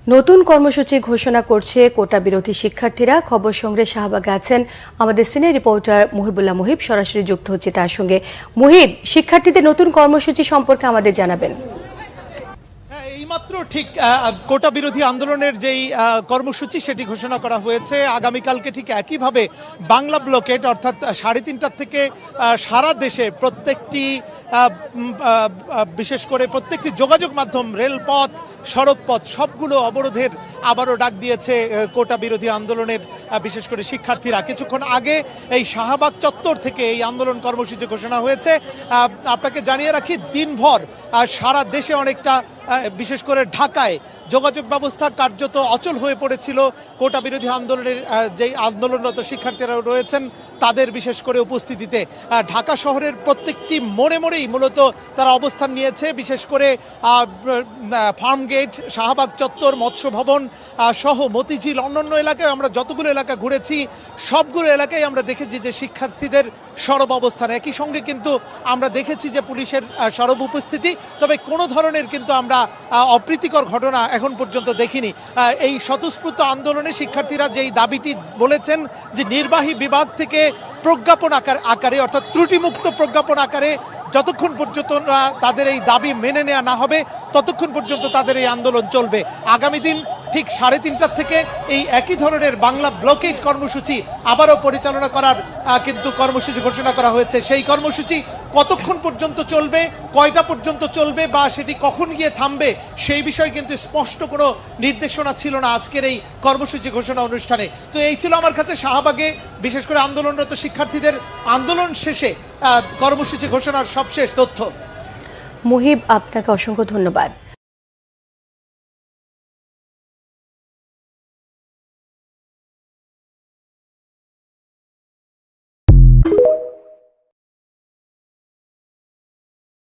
নতুন কর্মসূচি ঘোষণা করছে কোটা বিরোধী শিক্ষার্থীরা। খবর সংগ্রহে শাহবাগে আছেন আমাদের সিনিয়র রিপোর্টার মুহিবুল্লাহ মুহিব, সরাসরি যুক্ত হচ্ছে তার সঙ্গে। মুহিব, শিক্ষার্থীদের নতুন কর্মসূচি সম্পর্কে আমাদের জানাবেন। এইমাত্র ঠিক কোটা বিরোধী আন্দোলনের যেই কর্মসূচি সেটি ঘোষণা করা হয়েছে। আগামীকালকে ঠিক একইভাবে বাংলা ব্লকেট অর্থাৎ 3:30 থেকে সারা দেশে প্রত্যেকটি বিশেষ করে প্রত্যেকটি যোগাযোগ মাধ্যম, রেলপথ, সড়কপথ সবগুলো অবরোধের আবারও ডাক দিয়েছে কোটা বিরোধী আন্দোলনের বিশেষ করে শিক্ষার্থীরা। কিছুক্ষণ আগে এই শাহবাগ চত্বর থেকে এই আন্দোলন কর্মসূচি ঘোষণা হয়েছে। আপনাকে জানিয়ে রাখি, দিনভর সারা দেশে অনেকটা বিশেষ করে ঢাকায় যোগাযোগ ব্যবস্থা কার্যত অচল হয়ে পড়েছিল। কোটা বিরোধী আন্দোলনের যেই আন্দোলনরত শিক্ষার্থীরা রয়েছেন তাদের বিশেষ করে উপস্থিতিতে ঢাকা শহরের প্রত্যেকটি মোড়ে মোড়েই মূলত তারা অবস্থান নিয়েছে। বিশেষ করে ফার্মগেট, শাহবাগ চত্বর, মৎস্য ভবন সহ মতিঝিল, অন্যান্য এলাকায় আমরা যতগুলো এলাকা ঘুরেছি সবগুলো এলাকায় আমরা দেখেছি যে শিক্ষার্থীদের সরব অবস্থান। একই সঙ্গে কিন্তু আমরা দেখেছি যে পুলিশের সরব উপস্থিতি, তবে কোনো ধরনের কিন্তু আমরা অপ্রীতিকর ঘটনা এখন পর্যন্ত দেখিনি। এই স্বতঃস্ফূর্ত আন্দোলনে শিক্ষার্থীরা যেই দাবিটি বলেছেন যে নির্বাহী বিভাগ থেকে প্রজ্ঞাপন আকারে অর্থাৎ ত্রুটিমুক্ত প্রজ্ঞাপন আকারে যতক্ষণ পর্যন্ত তাদের এই দাবি মেনে নেওয়া না হবে ততক্ষণ পর্যন্ত তাদের এই আন্দোলন চলবে। আগামী দিন ঠিক 3:30 থেকে এই একই ধরনের বাংলা ব্লকেট কর্মসূচি আবারও পরিচালনা করার কিন্তু কর্মসূচি ঘোষণা করা হয়েছে। সেই কর্মসূচি কতক্ষণ পর্যন্ত চলবে, কয়টা পর্যন্ত চলবে বা সেটি কখন গিয়ে থামবে সেই বিষয়ে কিন্তু স্পষ্ট কোনো নির্দেশনা ছিল না আজকের এই কর্মসূচি ঘোষণা অনুষ্ঠানে। তো এই ছিল আমার কাছে শাহবাগে বিশেষ করে আন্দোলনরত শিক্ষার্থীদের আন্দোলন শেষে কর্মসূচি ঘোষণার সবশেষ তথ্য। মুহিব, আপনাকে অসংখ্য ধন্যবাদ।